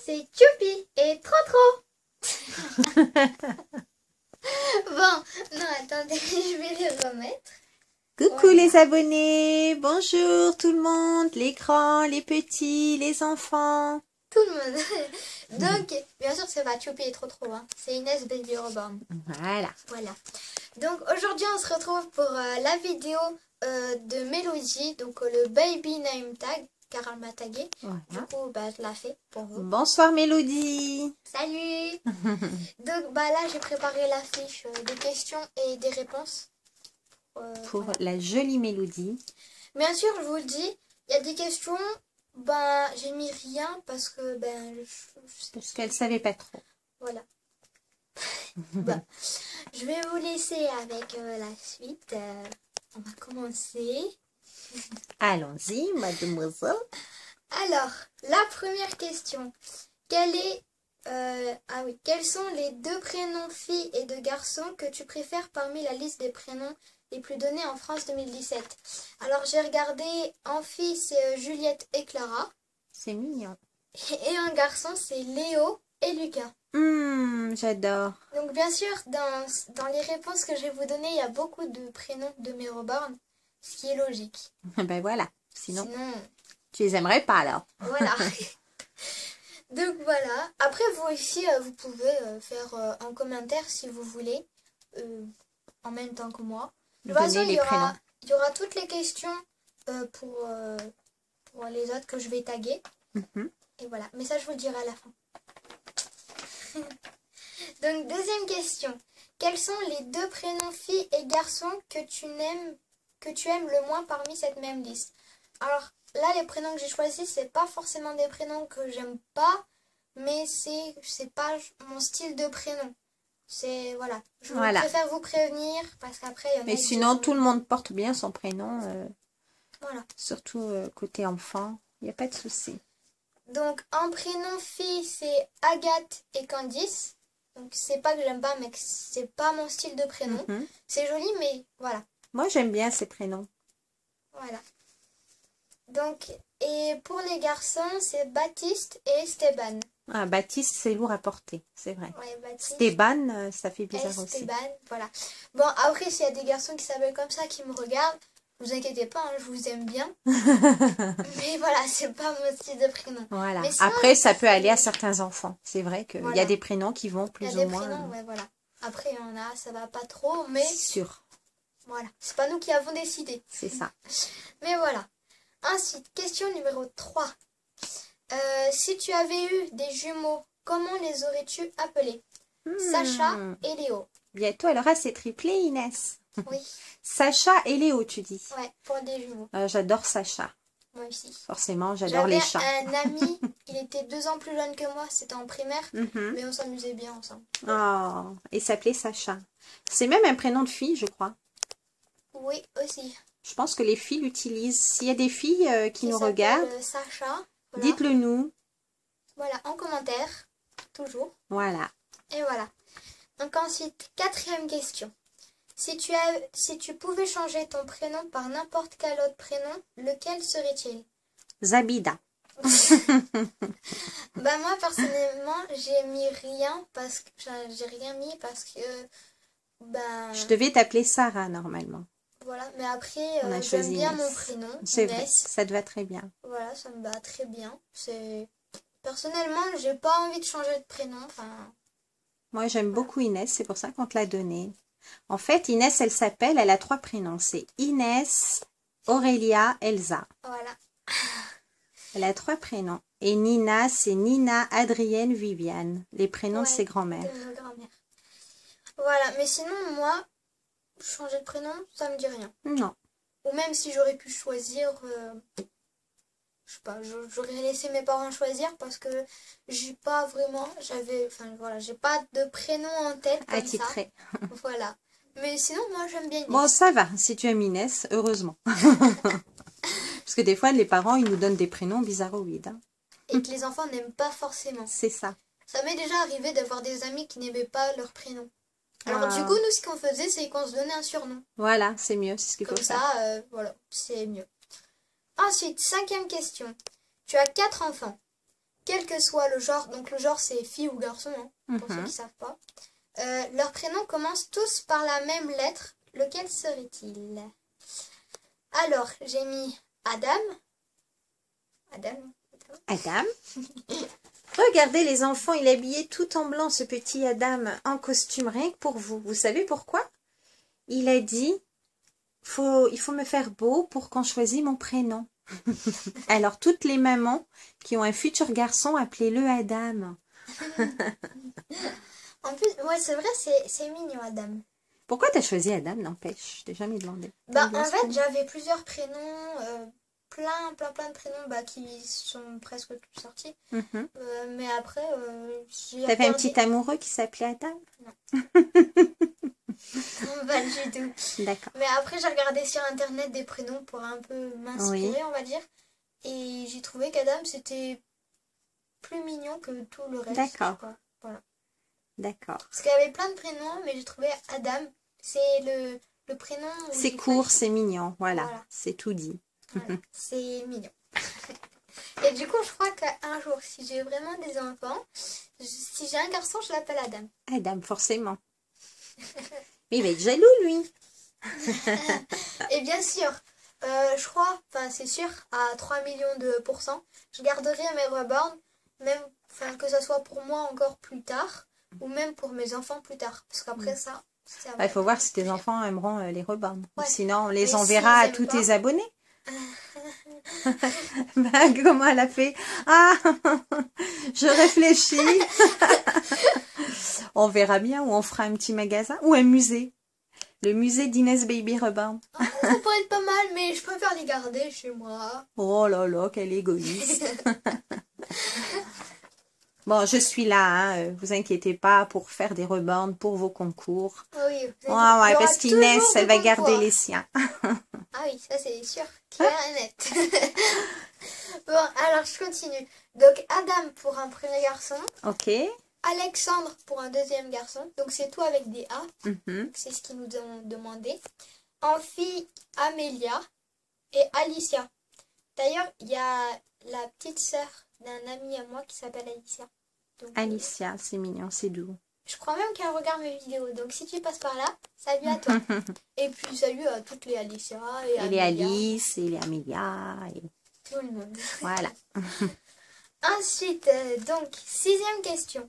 c'est Choupi et Trop. Bon, non, attendez, je vais les remettre. Coucou Voilà. les abonnés, bonjour tout le monde, les grands, les petits, les enfants. Tout le monde. Donc, bien sûr, c'est pas Choupi et Trop, hein. C'est Inès Baby Reborn. Voilà. Voilà. Donc, aujourd'hui, on se retrouve pour la vidéo de Mélodie, donc le Baby Name Tag, car elle m'a tagué. Voilà. Du coup, bah, je la fais pour vous. Bonsoir Mélodie. Salut. Donc, bah là, j'ai préparé la fiche des questions et des réponses. Pour Voilà. la jolie Mélodie. Bien sûr, je vous le dis, il y a des questions, ben, j'ai mis rien parce que, ben, Parce qu'elle savait pas trop. voilà. Bon, je vais vous laisser avec la suite. On va commencer. Allons-y, mademoiselle. Alors, la première question. Quels sont les deux prénoms filles et de garçons que tu préfères parmi la liste des prénoms les plus donnés en France 2017? Alors, j'ai regardé, en fille, c'est Juliette et Clara. C'est mignon. Et en garçon, c'est Léo et Lucas. J'adore. Donc, bien sûr, dans les réponses que je vais vous donner, il y a beaucoup de prénoms de mes reborn, ce qui est logique. Ben voilà. Sinon, Sinon, tu les aimerais pas alors. voilà. Donc voilà. Après, vous aussi, vous pouvez faire un commentaire si vous voulez, en même temps que moi. De toute façon, Donner les prénoms. il y aura toutes les questions pour les autres que je vais taguer. Et voilà. Mais ça, je vous le dirai à la fin. Donc, deuxième question. Quels sont les deux prénoms filles et garçons que tu aimes le moins parmi cette même liste? Alors, là, les prénoms que j'ai choisis, c'est pas forcément des prénoms que j'aime pas, mais c'est pas mon style de prénom. C'est, voilà. Je préfère vous prévenir, parce qu'après, il y en a... Mais sinon, tout le monde porte bien son prénom. Voilà. Surtout côté enfant. Il n'y a pas de souci. Donc, en prénom fille, c'est Agathe et Candice. Donc, c'est pas que j'aime pas, mais que c'est pas mon style de prénom. C'est joli, mais voilà. Moi, j'aime bien ces prénoms. Voilà. Donc, et pour les garçons, c'est Baptiste et Esteban. Ah, Baptiste, c'est lourd à porter, c'est vrai. Ouais, Baptiste. Esteban, ça fait bizarre Esteban, aussi. voilà. Bon, après, s'il y a des garçons qui s'appellent comme ça, qui me regardent, vous inquiétez pas, hein, je vous aime bien. Mais voilà, c'est pas mon style de prénom. Voilà. Mais sinon, après, ça peut aller à certains enfants. C'est vrai qu'il y a des prénoms qui vont plus ou moins. Il y a des prénoms, ouais, voilà. Après, il y en a, ça va pas trop, mais... Sûr. Voilà, c'est pas nous qui avons décidé. C'est ça. Mais voilà. Ensuite, question numéro 3. Si tu avais eu des jumeaux, comment les aurais-tu appelés? Sacha et Léo. Bientôt, elle aura ses triplés, Inès. Oui. Sacha et Léo, tu dis? Ouais, pour des jumeaux. J'adore Sacha. Moi aussi. Forcément, j'adore les chats. J'avais un ami, il était 2 ans plus jeune que moi, c'était en primaire, mais on s'amusait bien ensemble. Oh, il s'appelait Sacha. C'est même un prénom de fille, je crois. Oui, aussi. Je pense que les filles l'utilisent. S'il y a des filles qui nous regardent, Sacha, voilà. dites-le nous. Voilà, en commentaire, toujours. Voilà. Et voilà. Donc ensuite, 4e question. Si tu pouvais changer ton prénom par n'importe quel autre prénom, lequel serait-il? Zabida. Bah moi, personnellement, j'ai mis rien parce que... J'ai rien mis parce que... Ben... Je devais t'appeler Sarah, normalement. Voilà, mais après, On a j'aime choisi bien Inès. mon prénom, C'est Inès. vrai, ça te va très bien. Voilà, ça me va très bien. Personnellement, j'ai pas envie de changer de prénom. Enfin... Moi, j'aime beaucoup Inès, c'est pour ça qu'on te l'a donné. En fait, Inès, elle a 3 prénoms. C'est Inès, Aurélia, Elsa. Voilà. Elle a 3 prénoms. Et Nina, c'est Nina, Adrienne, Viviane. Les prénoms de ses grand-mères. De nos grand-mères. Voilà, mais sinon, moi, changer de prénom, ça me dit rien. Non. Ou même si j'aurais pu choisir... je sais pas, j'aurais laissé mes parents choisir parce que j'ai pas vraiment... j'ai pas de prénom en tête comme Attitré. ça. Voilà. Mais sinon, moi, j'aime bien Inès. Bon, ça va, si tu aimes Inès, heureusement. Parce que des fois, les parents, ils nous donnent des prénoms bizarroïdes. Hein. Et que les enfants n'aiment pas forcément. C'est ça. Ça m'est déjà arrivé d'avoir des amis qui n'aimaient pas leur prénom. Alors du coup, nous, ce qu'on faisait, c'est qu'on se donnait un surnom. Voilà, c'est mieux, c'est ce qu'il faut faire. Comme ça, voilà, c'est mieux. Ensuite, 5e question. Tu as 4 enfants. quel que soit le genre, donc le genre c'est fille ou garçon, hein, pour ceux qui Mhm. ne savent pas, leurs prénoms commencent tous par la même lettre. Lequel serait-il? Alors, j'ai mis Adam. Adam. Adam. Regardez les enfants, il est habillé tout en blanc, ce petit Adam, en costume, rien que pour vous. Vous savez pourquoi? Il a dit, il faut me faire beau pour qu'on choisisse mon prénom. Alors, toutes les mamans qui ont un futur garçon, appelez-le Adam. En plus, ouais, c'est vrai, c'est mignon, Adam. Pourquoi tu as choisi Adam, n'empêche? Je t'ai jamais demandé. Bah, en fait, j'avais plusieurs prénoms, plein de prénoms bah, qui sont presque tous sortis. Mhm. Mais après, j'ai T'avais un regardé... petit amoureux qui s'appelait Adam? Pas du tout. D'accord. Mais après, j'ai regardé sur Internet des prénoms pour un peu m'inspirer, Oui. on va dire. Et j'ai trouvé qu'Adam, c'était plus mignon que tout le reste. D'accord. Quoi. Voilà. D'accord. Parce qu'il y avait plein de prénoms, mais j'ai trouvé Adam, c'est le prénom... où C'est j'ai court, pas- c'est mignon. Voilà, Voilà. c'est tout dit. Voilà, c'est mignon. Et du coup, je crois qu'un jour, si j'ai vraiment des enfants, si j'ai un garçon, je l'appelle Adam. Adam, forcément. Mais il va être jaloux, lui. Et bien sûr, je crois, enfin c'est sûr, à 3 millions de pourcents, je garderai mes reborn, même que ce soit pour moi encore plus tard, ou même pour mes enfants plus tard. Parce qu'après ça Il faut va voir être si tes cher. enfants aimeront les reborn. Ouais. Sinon, on les Mais enverra s'ils à tous aiment tes pas- abonnés. Ben, comment elle a fait? Ah, je réfléchis. On verra bien, ou on fera un petit magasin, ou un musée. Le musée d'Inès Baby Reborn. Ah, ça pourrait être pas mal, mais je préfère les garder chez moi. Oh là là, quel égoïste. Bon, je suis là, hein, vous inquiétez pas, pour faire des reborn pour vos concours. Ah oui, Ouais, ouais, parce qu'Inès, elle va garder les siens. Ah oui, ça c'est sûr, clair et net. Bon, alors je continue. Donc Adam pour un premier garçon, Ok. Alexandre pour un deuxième garçon. Donc c'est tout avec des A, Mhm. c'est ce qu'ils nous ont demandé. En fille, Amélia et Alicia. D'ailleurs, il y a la petite sœur d'un ami à moi qui s'appelle Alicia. Donc, Alicia, c'est mignon, c'est doux. je crois même qu'elle regarde mes vidéos. Donc si tu passes par là, salut à toi. Et puis salut à toutes les Alicia et Et les Amélia, Alice, et les Amélia, et tout le monde. voilà. Ensuite, donc, sixième question.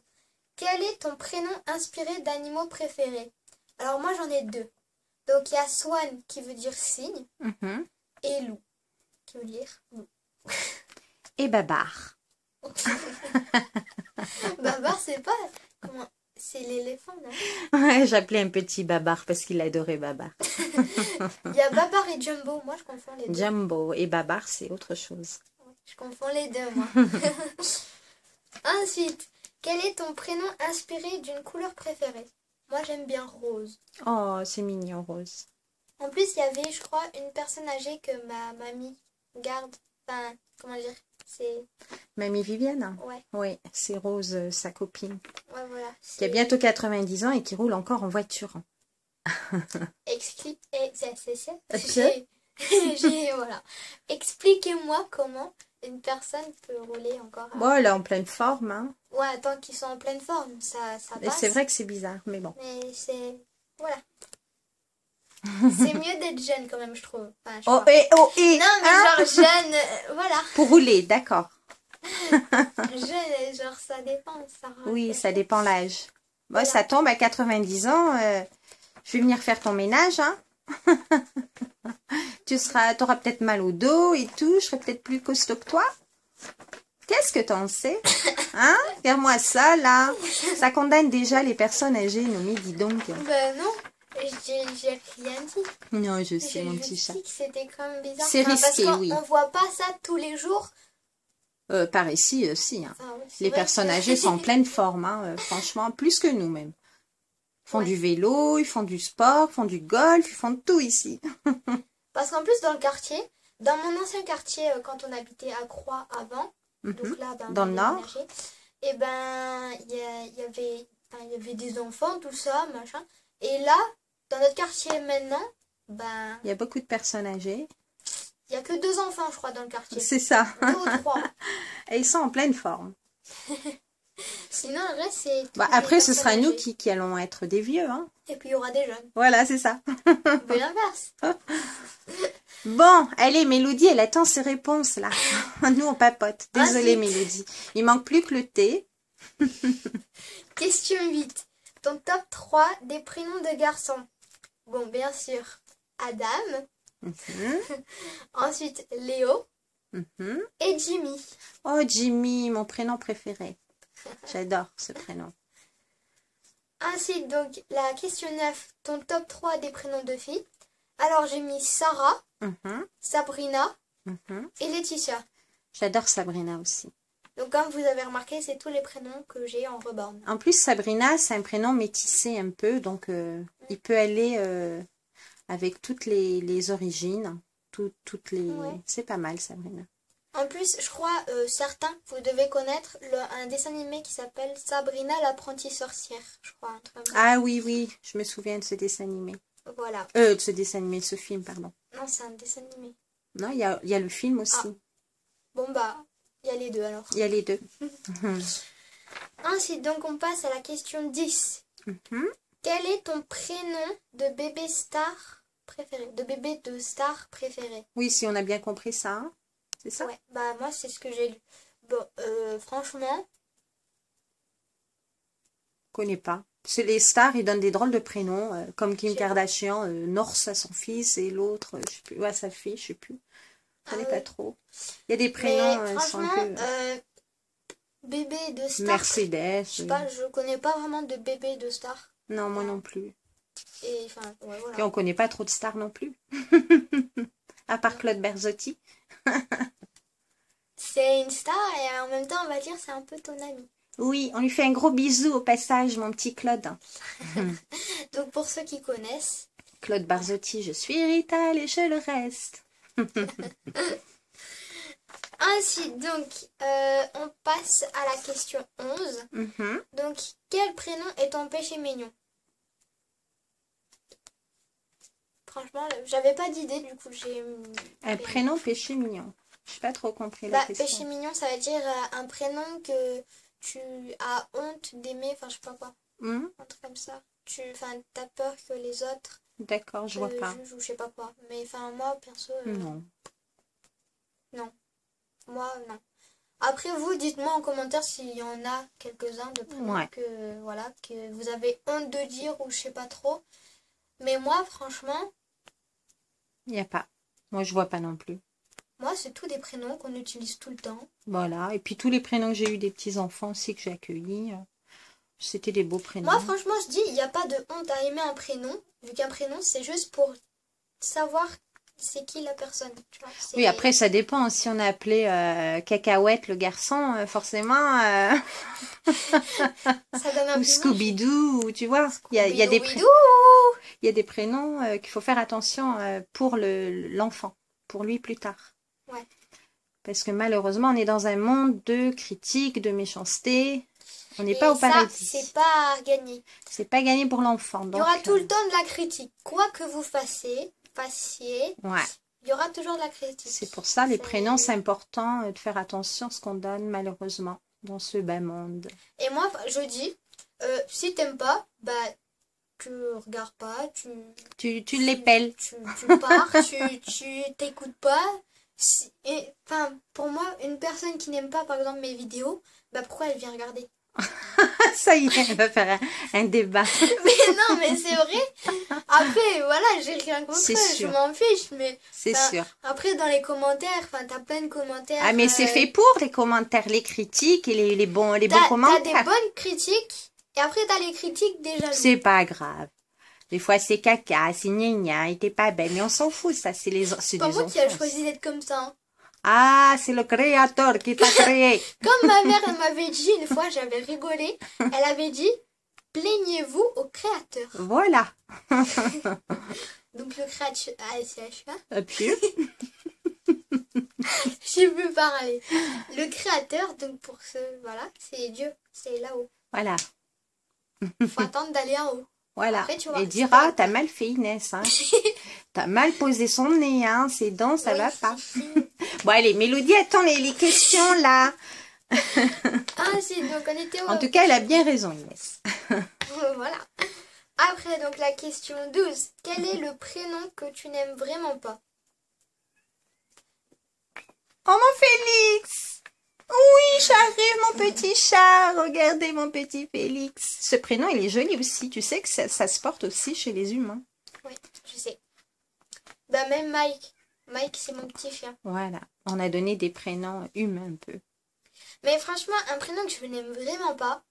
Quel est ton prénom inspiré d'animaux préférés? Alors moi j'en ai deux. Donc il y a Swan qui veut dire cygne Mhm. et Loup qui veut dire loup. Et Babar. Babar c'est pas... Comment... C'est l'éléphant, non? Ouais, j'appelais un petit Babar parce qu'il adorait Babar. Il y a Babar et Jumbo. Moi je confonds les deux. Jumbo et Babar, c'est autre chose. Je confonds les deux moi. Ensuite, quel est ton prénom inspiré d'une couleur préférée? Moi j'aime bien rose. Oh, c'est mignon, Rose. En plus, il y avait, je crois, une personne âgée que ma mamie garde. Enfin, comment dire? C'est... Mamie Viviane? Ouais, Oui, c'est Rose, sa copine, ouais, voilà. qui a bientôt 90 ans et qui roule encore en voiture. Voilà. Expliquez-moi comment une personne peut rouler encore. Bon, elle est en pleine forme, hein. Ouais, tant qu'ils sont en pleine forme, ça Et passe. c'est vrai que c'est bizarre, mais bon. Mais c'est... Voilà. C'est mieux d'être jeune quand même, je trouve. Enfin, je sais Oh, pas. et, Non, mais hein? genre jeune, voilà. Pour rouler, d'accord. Jeune, genre ça dépend. Ça Oui, ça dépend l'âge. Bon, Voilà. ça tombe à 90 ans. Je vais venir faire ton ménage, hein. T'auras peut-être mal au dos et tout. Je serai peut-être plus costaud que toi. Qu'est-ce que t'en sais? Hein? Regarde-moi ça, là. Ça condamne déjà les personnes âgées, Nomi, dis donc. Ben non, j'ai rien dit. Non, je sais, Je mon me petit chat. dis que c'était quand même bizarre. C'est risqué, parce qu'on oui. on voit pas ça tous les jours. Par ici, si. Hein. Ah oui, c'est Les vrai personnes que- âgées sont en pleine forme, hein, franchement, plus que nous même. Ils font Ouais. du vélo, ils font du sport, ils font du golf, ils font de tout ici. Parce qu'en plus, dans le quartier, dans mon ancien quartier, quand on habitait à Croix avant, Mhm. donc là, ben, Dans on le a nord. déménagé, et ben, il y avait des enfants, tout ça, machin. Et là, dans notre quartier maintenant, ben, Il y a beaucoup de personnes âgées. il y a que 2 enfants, je crois, dans le quartier. C'est ça. 2 ou 3. Et ils sont en pleine forme. Sinon, le reste, c'est... Bah, toutes les après, ce sera personnes nous âgées. qui allons être des vieux. Hein. Et puis, il y aura des jeunes. Voilà, c'est ça. Mais l'inverse. Bon, allez, Mélodie, elle attend ses réponses, là. Nous, on papote. Désolée, Ensuite. Mélodie. Il manque plus que le thé. Question 8. Ton top 3 des prénoms de garçons. Bon, bien sûr, Adam. Mhm, Ensuite, Léo mhm. et Jimmy. Oh, Jimmy, mon prénom préféré. J'adore ce prénom. Ensuite, donc, la question 9. Ton top 3 des prénoms de filles. Alors, j'ai mis Sarah, Mhm, Sabrina mhm. et Laetitia. J'adore Sabrina aussi. Donc, comme vous avez remarqué, c'est tous les prénoms que j'ai en reborn. En plus, Sabrina, c'est un prénom métissé un peu, donc il peut aller avec toutes les origines, toutes les... Ouais. C'est pas mal, Sabrina. En plus, je crois, certains, vous devez connaître un dessin animé qui s'appelle Sabrina l'apprentie sorcière. Je crois, un truc comme ça. Ah oui, oui, je me souviens de ce dessin animé. Voilà. De ce dessin animé, de ce film, pardon. Non, c'est un dessin animé. Non, il y a le film aussi. Ah. Bon, bah, il y a les deux alors. Il y a les deux. Ensuite, donc, on passe à la question 10. Mhm. Quel est ton prénom de bébé star préféré? De bébé de star préféré? Oui, si on a bien compris ça, hein. C'est ça? Ouais, bah, moi, c'est ce que j'ai lu. Bon, franchement, Je connais pas. C'est les stars, ils donnent des drôles de prénoms, comme Kim Je sais pas. Kardashian, North à son fils et l'autre, je sais plus, ouais, sa fille, je sais plus. Je connais Ah pas oui. trop. Il y a des Mais prénoms, sont franchement, un peu bébé de star, Mercedes. je sais pas, je connais pas vraiment de bébé de star. Non, moi non plus. Et enfin, ouais, Et voilà. on connaît pas trop de stars non plus. À part Claude Berzotti. C'est une star et en même temps, on va dire, c'est un peu ton ami. Oui, on lui fait un gros bisou au passage, mon petit Claude. Donc, pour ceux qui connaissent, Claude Barzotti, je suis Rital et je le reste. Ensuite, donc, on passe à la question 11. Mhm. Donc, quel prénom est ton péché mignon? Franchement, j'avais pas d'idée, du coup, j'ai... Un prénom péché mignon. Je n'ai pas trop compris la Bah, péché question. mignon, ça veut dire un prénom que tu as honte d'aimer, enfin, je sais pas quoi, Hmm, un truc comme ça. Enfin, t'as peur que les autres d'accord, je vois te pas. jugent ou je sais pas quoi. Mais enfin, moi, perso, Non. non. Moi, non. Après, vous, dites-moi en commentaire s'il y en a quelques-uns de prénoms Ouais. que, voilà, que vous avez honte de dire ou je sais pas trop. Mais moi, franchement, Il n'y a pas. Moi, je vois pas non plus. moi, c'est tous des prénoms qu'on utilise tout le temps. Voilà. Et puis tous les prénoms que j'ai eu des petits-enfants aussi que j'ai accueillis, c'était des beaux prénoms. Moi, franchement, je dis, il n'y a pas de honte à aimer un prénom, vu qu'un prénom, c'est juste pour savoir c'est qui la personne. Tu vois, Oui, après, ça dépend. Si on a appelé Cacahuète le garçon, forcément, ça donne un ou peu Scooby-Doo, ou tu vois, il y a des Bidou-bidou. il y a des prénoms qu'il faut faire attention pour l'enfant, pour lui plus tard. Ouais. Parce que malheureusement, on est dans un monde de critiques, de méchanceté. On n'est Et pas au ça, paradis. c'est pas à gagner. C'est pas gagné pour l'enfant. Il y aura donc, tout le temps de la critique. Quoi que vous fassiez, ouais. il y aura toujours de la critique. C'est pour ça, les C'est- prénoms, c'est important de faire attention à ce qu'on donne, malheureusement, dans ce bas monde. Et moi, je dis, si t'aimes pas, bah, tu regardes pas, Tu les pelles. tu pars, tu t'écoutes pas. Enfin, pour moi, une personne qui n'aime pas, par exemple, mes vidéos, bah, pourquoi elle vient regarder? Ça y est, on va faire un débat. Mais non, mais c'est vrai. Après, voilà, j'ai rien contre C'est eux, je sûr. m'en fiche. Mais C'est enfin, sûr. après, dans les commentaires, enfin, t'as plein de commentaires. Ah, mais c'est fait pour les commentaires, les critiques et les bons T'as des commentaires. bonnes critiques, et après, t'as les critiques des jaloux. C'est pas grave. Des fois, c'est caca, c'est gna et t'es pas belle. Mais on s'en fout, ça, c'est des pas moi qui a enfants. choisi d'être comme ça. Hein. Ah, c'est le créateur qui t'a créé. Comme ma mère elle m'avait dit une fois, j'avais rigolé, elle avait dit plaignez-vous au créateur. Voilà. Donc le créateur, Et puis, j'ai pu parler. Le créateur, donc pour ce, voilà, c'est Dieu, c'est là-haut. voilà. Faut attendre d'aller en haut. Voilà. Après, tu vois, Et c'est dira, pas- t'as mal fait Inès. Hein. T'as mal posé son nez, hein. Ses dents, ça Oui. va pas. Bon, allez, Mélodie, attends les questions là. facile, donc on était au... En tout cas, elle a bien raison, Inès. Voilà. Après, donc la question 12. Quel est le prénom que tu n'aimes vraiment pas? Oh, mon Félix! Oui, j'arrive, mon petit chat. Regardez mon petit Félix. Ce prénom, il est joli aussi. Tu sais que ça se porte aussi chez les humains. Oui, je sais. Bah même Mike. Mike, c'est mon petit chien. Voilà. On a donné des prénoms humains un peu. Mais franchement, un prénom que je n'aime vraiment pas,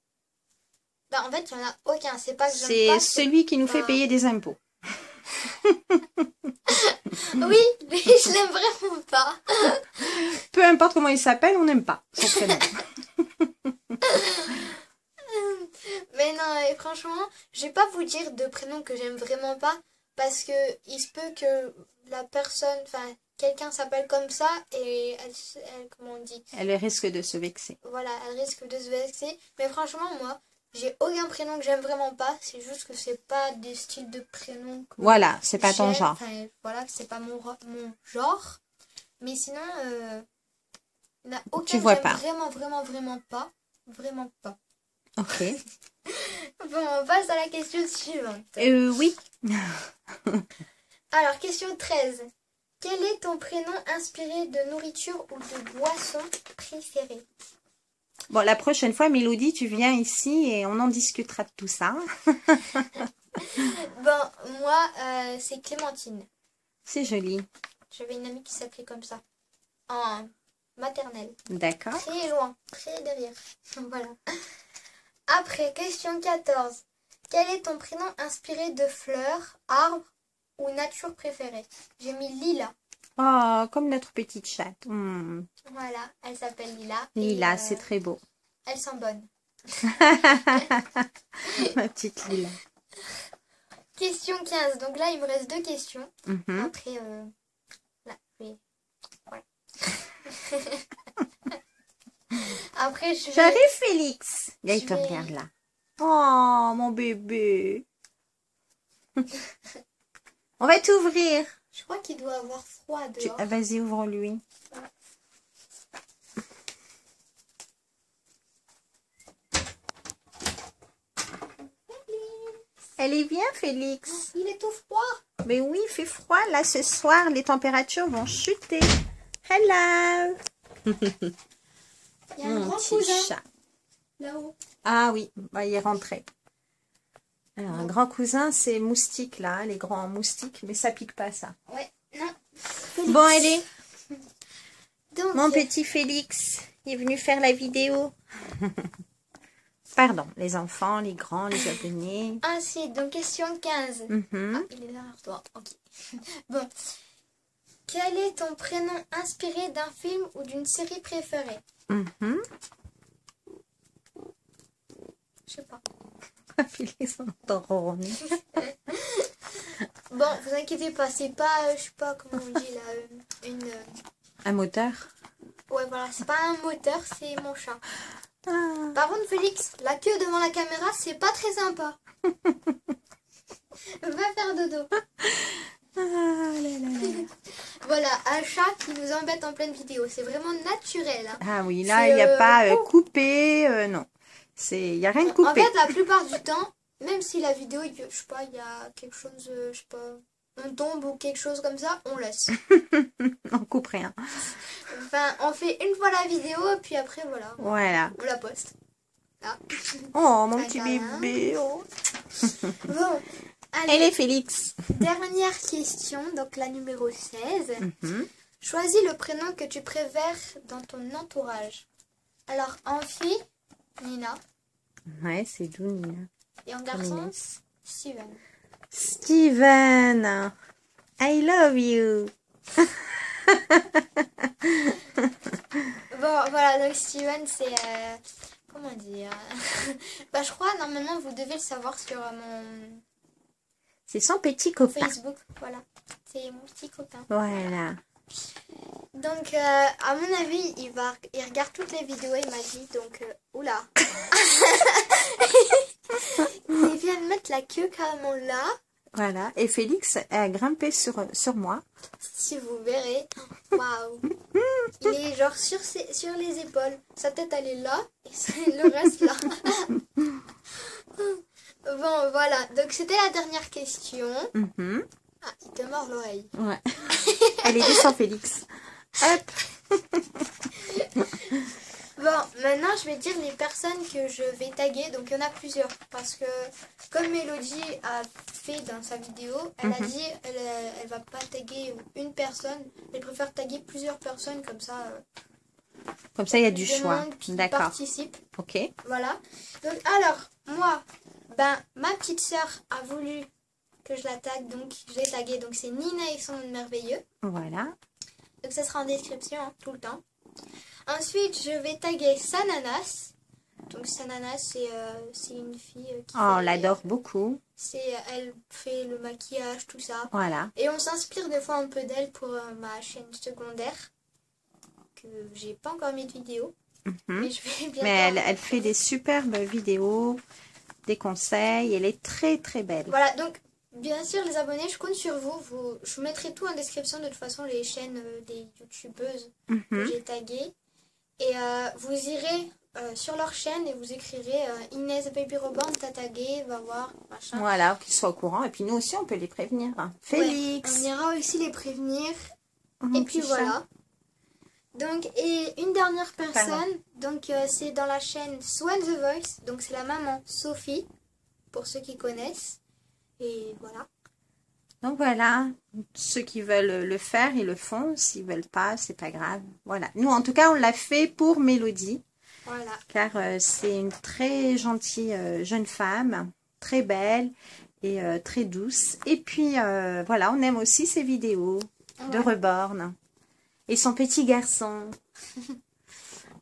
bah en fait, il n'y en a aucun. C'est pas que j'aime C'est pas. celui qui nous fait payer des impôts. Oui, lui, je l'aime vraiment pas. Peu importe comment il s'appelle, on n'aime pas son prénom. Mais non, et franchement, je vais pas vous dire de prénom que j'aime vraiment pas parce que il se peut que la personne, enfin, quelqu'un s'appelle comme ça et comment on dit? Elle risque de se vexer. Voilà, elle risque de se vexer. Mais franchement, moi, j'ai aucun prénom que j'aime vraiment pas. C'est juste que c'est pas des styles de prénoms que Voilà, c'est pas ton j'aime. genre. Enfin, voilà, c'est pas mon genre. Mais sinon, il n'y en a aucun Tu que vois j'aime pas. vraiment pas. Vraiment pas. Ok. Bon, on passe à la question suivante. Oui. Alors, question 13. Quel est ton prénom inspiré de nourriture ou de boisson préférée? Bon, la prochaine fois, Mélodie, tu viens ici et on en discutera de tout ça. Bon, moi, c'est Clémentine. C'est joli. J'avais une amie qui s'appelait comme ça. En maternelle. D'accord. Très loin, très derrière. Voilà. Après, question 14. Quel est ton prénom inspiré de fleurs, arbres ou nature préférée? J'ai mis Lila. Oh, comme notre petite chatte. Hmm. Voilà, elle s'appelle Lila. Lila, et, c'est très beau. elle sent bonne. Ma petite Lila. Question 15. Donc là, il me reste 2 questions. Mhm. Après, là, oui. Voilà. Après, je vais... J'arrive, Félix. Là, il Je te vais- regarde là. Oh, mon bébé. On va t'ouvrir. Je crois qu'il doit avoir froid dehors. Vas-y, ouvre-lui. Elle est bien, Félix. Il est tout froid. Mais oui, il fait froid. Là, ce soir, les températures vont chuter. Hello. Il y a un Mon grand petit cousin chat. là-haut. Ah oui, va y rentrer. Alors, un grand cousin, c'est moustique, là, les grands moustiques. Mais ça pique pas, ça. Ouais, non. Bon, allez. Donc, Mon petit Félix est venu faire la vidéo. Pardon, les enfants, les grands, les abonnés. ensuite, donc question 15. Mhm. Ah, il est derrière toi. Ok. Bon. Quel est ton prénom inspiré d'un film ou d'une série préférée? Mhm. Je sais pas. Félix, on entend ronronner. Bon, vous inquiétez pas, c'est pas, je sais pas comment on dit là, une... Un moteur. Ouais, voilà, c'est pas un moteur, c'est mon chat. Ah. Par contre, Félix, la queue devant la caméra, c'est pas très sympa. Va faire dodo. Ah, là, là, là. Voilà, un chat qui nous embête en pleine vidéo. C'est vraiment naturel. Hein. Ah oui, là, C'est, il n'y a pas oh. coupé. Non. Il n'y a rien de coupé. En fait, la plupart du temps, même si la vidéo, je sais pas, il y a quelque chose, je sais pas, on tombe ou quelque chose comme ça, on laisse. On coupe rien. Enfin, on fait une fois la vidéo, puis après, voilà, Voilà. on la poste. Là. Oh, mon petit Voilà. bébé. Oh. Bon, allez, Elle est Félix. dernière question, donc la numéro 16. Mhm. Choisis le prénom que tu préfères dans ton entourage. Alors, en fille, Nina, Ouais, c'est doux, Nina. et en Comme garçon, Inès. Steven. Steven, I love you. Bon, voilà, donc Steven, c'est... comment dire? Bah, je crois, normalement, vous devez le savoir sur mon C'est son petit copain. Facebook. Voilà, c'est mon petit copain. Voilà. Donc, à mon avis, il regarde toutes les vidéos, il m'a dit, donc... oula. Il vient de mettre la queue carrément là. Voilà. Et Félix a grimpé sur moi. Si vous verrez. Waouh. Il est genre sur les épaules. Sa tête, elle est là. Et le reste, là. Bon, voilà. Donc, c'était la dernière question. Ah, il te mord l'oreille. Ouais. Elle est descend, Félix. Hop. Bon, maintenant, je vais dire les personnes que je vais taguer. Donc, il y en a plusieurs. Parce que, comme Mélodie a fait dans sa vidéo, elle a dit elle va pas taguer une personne. Elle préfère taguer plusieurs personnes. Comme ça, il y a du choix. D'accord. Participe. Ok. Voilà. Donc, alors, moi, ma petite sœur a voulu que je la tague. Donc, je l'ai taguée. Donc, c'est Nina et son monde merveilleux. Voilà. Donc, ça sera en description, hein, tout le temps. Ensuite, je vais taguer Sananas. Donc, Sananas, c'est une fille qui on l'adore beaucoup. Elle fait le maquillage, tout ça. Voilà. Et on s'inspire des fois un peu d'elle pour ma chaîne secondaire. Que j'ai pas encore mis de vidéo. Mais je vais bientôt. Mais elle fait des superbes vidéos, des conseils. Elle est très, très belle. Voilà, donc, bien sûr, les abonnés, je compte sur vous. Je vous mettrai tout en description, de toute façon, les chaînes des youtubeuses que j'ai taguées. Et vous irez sur leur chaîne et vous écrirez Inès Baby Reborn t'a tagué, va voir, machin. Voilà, qu'ils soient au courant. Et puis nous aussi, on peut les prévenir. Félix. Ouais, on ira aussi les prévenir. Et puis voilà. Donc, et une dernière personne, donc c'est dans la chaîne Swan the Voice. Donc c'est la maman Sophie, pour ceux qui connaissent. Et voilà. Donc voilà, ceux qui veulent le faire, ils le font. S'ils veulent pas, c'est pas grave. Voilà. Nous, en tout cas, on l'a fait pour Mélodie. Voilà. Car c'est une très gentille jeune femme, très belle et très douce. Et puis, voilà, on aime aussi ses vidéos de Reborn. Et son petit garçon.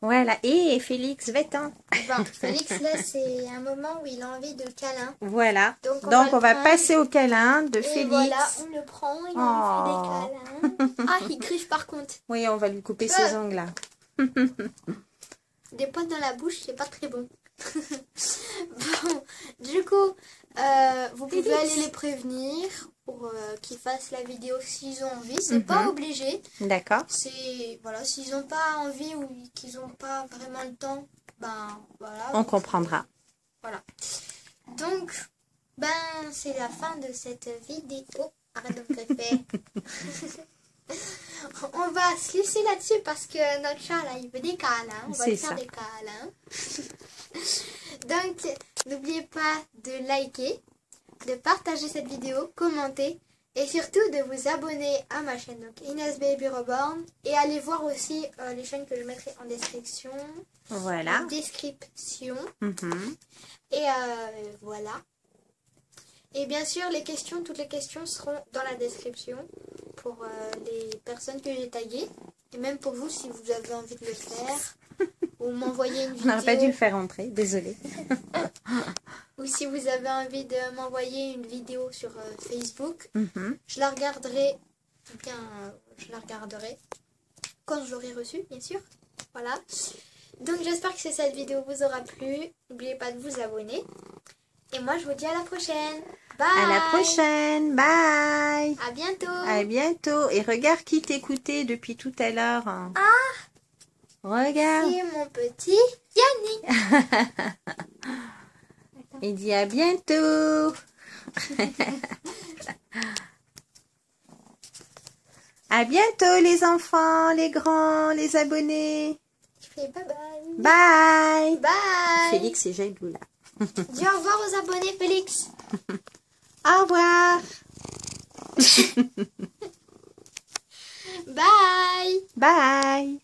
Voilà. Et Félix, va-t'en. Bon, Félix, là, c'est un moment où il a envie de câlin. Voilà. Donc, on va passer au câlin de Félix. Et voilà, on le prend, il a envie des câlins. Ah, il griffe par contre. Oui, on va lui couper ses ongles là. Des poils dans la bouche, c'est pas très bon. Bon, du coup, vous pouvez aller les prévenir pour qu'ils fassent la vidéo s'ils ont envie. C'est pas obligé. D'accord. C'est, voilà, s'ils n'ont pas envie ou qu'ils n'ont pas vraiment le temps, voilà. On comprendra. Voilà. Donc, c'est la fin de cette vidéo. Arrête de me greffer. On va se laisser là-dessus parce que notre chat là il veut des câlins. On va lui faire des câlins. Donc n'oubliez pas de liker, de partager cette vidéo, commenter et surtout de vous abonner à ma chaîne, donc Inès Baby Reborn, et allez voir aussi les chaînes que je mettrai en description. Voilà. En description. Et voilà. Et bien sûr, toutes les questions seront dans la description pour les personnes que j'ai taguées. Et même pour vous, si vous avez envie de le faire. Ou m'envoyer une vidéo. On n'aurait pas dû le faire entrer, désolée. Ou si vous avez envie de m'envoyer une vidéo sur Facebook. Je la regarderai. Je la regarderai quand je l'aurai reçue, bien sûr. Voilà. Donc j'espère que cette vidéo vous aura plu. N'oubliez pas de vous abonner. Et moi, je vous dis à la prochaine. Bye. À la prochaine. Bye. À bientôt. À bientôt. Et regarde qui t'écoutait depuis tout à l'heure. Ah. Regarde. C'est mon petit Yannick. Il dit à bientôt. À bientôt les enfants, les grands, les abonnés. Je fais bye bye. Bye. Bye. Félix est jaloux là. Dis au revoir aux abonnés, Félix. Au revoir. Bye. Bye.